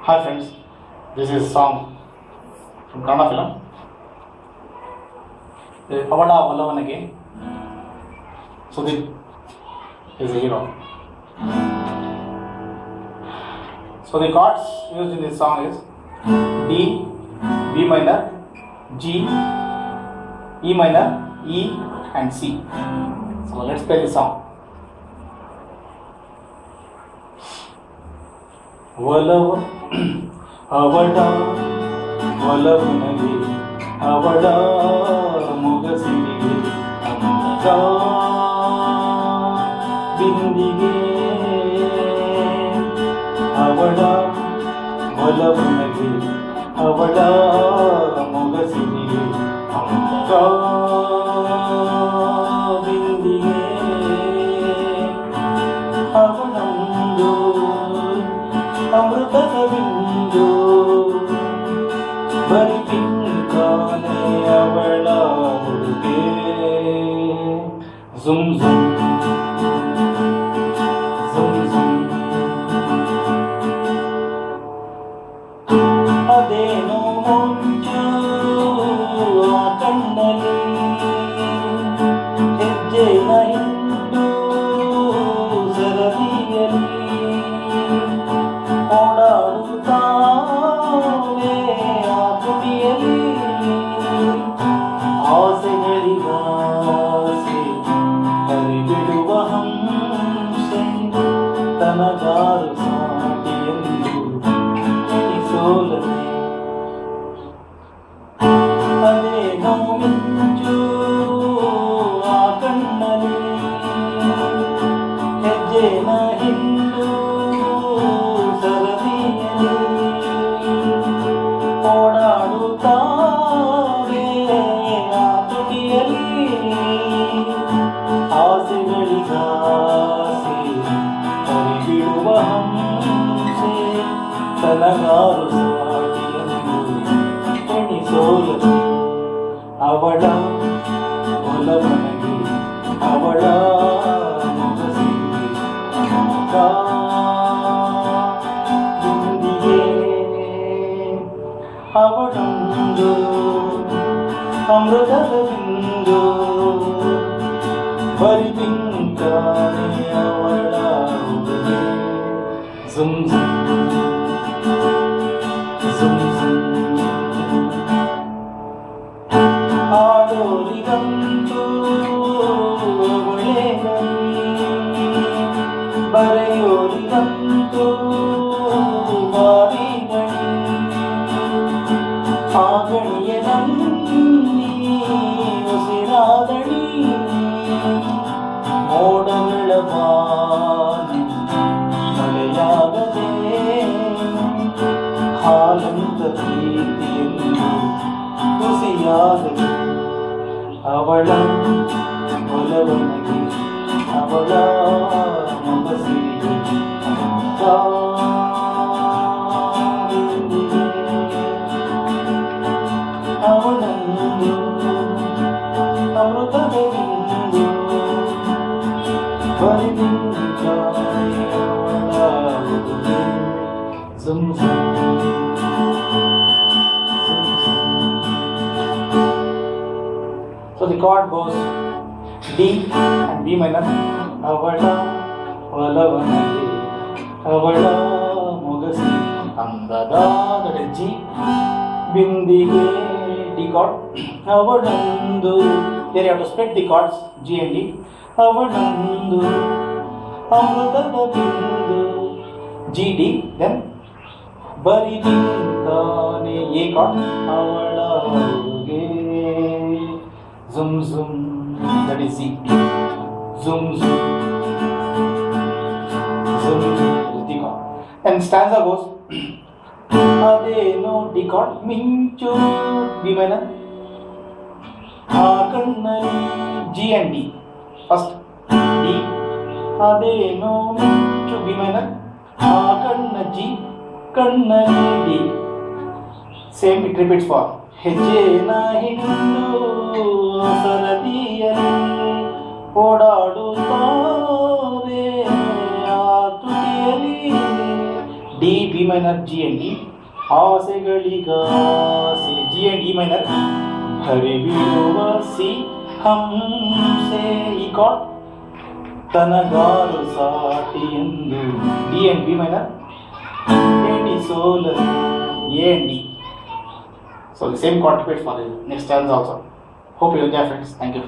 Hi friends, this is a song from Kannada film. Avada Vallavanage. Sudeep is a hero. So the chords used in this song is D, B minor, G, E minor, E and C. So let's play the song. Valava avada valavunage avada mugasige amada bindige avada valavunage avada mugasige amada bindige avadamdu ಅಮೃತದ ಬಿಂದು ಬರಿಪಿಂಕಾನೆ ಅವಳ ಹುಡುಗೆ ಝುಮ್ ಝುಮ್ ಝುಮ್ zoom ಅದೇನೋ ಮುಂಚು ಆ ಕಣ್ಣಲ್ಲಿ ಹೆಜ್ಜೆನ ಹಿಂಡು ಸರದಿಯಲ್ಲಿ ಓಡಾಡುತ್ತಾವೆ ಆ ತುಟಿಯಲ್ಲಿ ಆಸೆಗಳಿಗಾಸೆ ಹರಿಬಿಡುವ ಹಂಸೆ ತನಗಾರು ಸಾಟಿಯೆಂದು ಎನಿಸೋಲನೆ ಅದೇನೋ ಮಿಂಚು ಆ ಕಣ್ಣಲ್ಲಿ ಹೆಜ್ಜೆನ ಹಿಂಡು ಓಡಾಡುತ್ತಾವೆ ಆ ತುಟಿಯಲ್ಲಿ ಆಸೆಗಳಿಗಾಸೆ ಹರಿಬಿಡುವ ಹಂಸೆ ತನಗಾರು ಸಾಟಿಯೆಂದು ಎಣಿಸೋಲನೆ ಅವಳ ಒಲವನಗೆ ಅವಳ ಮುಗಸಿಗೆ ಅವಳೊಂದು ಅಮೃತದ ಬಿಂದು ಬರಿಪಿಂಕಾನೆ ಅವಳ ಹುಡುಗೆ ಝುಮ್ ಝುಮ್ ಝುಮ್ ಝುಮ್ ಆಡೋರಿಗಂತೂ ಅವಳೇ ಬರೆಯೋರಿಗಂತೂ ಬಾರಿ ಆಗಣಿಯ ನಂದಿ ಉಸಿರಾದಳಿ ಮೋಡಗಳ ಬಾನಿ ಮಳೆಯಾಗದೆ ಹಾಲಂತ ಪ್ರೀತಿಯನ್ನು ಖುಷಿಯಾಗದೆ ಅವಳ ಒಲವನಗೆ ಅವಳ ಮನಸ್ಸಿಗೆ ಅವಳೊಂದು ಅಮೃತದ ಬಿಂದು ಬರಿಪಿಂಕಾನೆ ಅವಳ ಹುಡುಗೆ ಝುಮ್ ಝುಮ್ ಝುಮ್ ಝುಮ್. So the chord goes D and B minor. ಅವಳ ಒಲವನಗೆ ಅವಳ ಮುಗಸಿ ಅಂದದ, that is G. ಬಿಂದಿಗೆ D chord. ಅವಳೊಂದು, there you have to split the chords G and D. ಅವಳೊಂದು ಅಮೃತದ ಬಿಂದು G D, then ಬರಿಪಿಂಕಾನೆ A chord ಅವಳ ಹುಡುಗೆ ಝುಮ್ ಝುಮ್, that is C. ಝುಮ್ ಝುಮ್ ಝುಮ್ ಝುಮ್ is D chord. And stanza goes ಅದೇನೋ D chord ಮಿಂಚು B minor ಆ ಕಣ್ಣಲ್ಲಿ G and D. First D, ಅದೇನೋ ಮಿಂಚು B minor ಆ ಕಣ್ಣ G, ಕಣ್ಣಲ್ಲಿ D. Same it repeats for ಹೆಜ್ಜೆನ ಹಿಡಿದು ಸರದಿಯಲ್ಲಿ ಓಡಾಡುತ್ತಾವೆ ಆ ತುಟಿಯಲ್ಲಿ. D B minor G and D ಆಸೆಗಳಿಗಾಸೆ ಜಿ ಅಂಡ್ ಇ ಮೈನರ್ ಹರಿಬಿಡುವ ಸಿ ಹಂಸೆ ಈ ಕಾರ್ಡ್ ತನಗಾರು ಸಾಟಿ ಎಂದು ಡಿ ಅಂಡ್ ಬಿ ಮೈನರ್ ಎಣಿಸೋಲರು A and D. So the same chord repeats for the next stanza also. Hope you enjoy, friends. Thank you.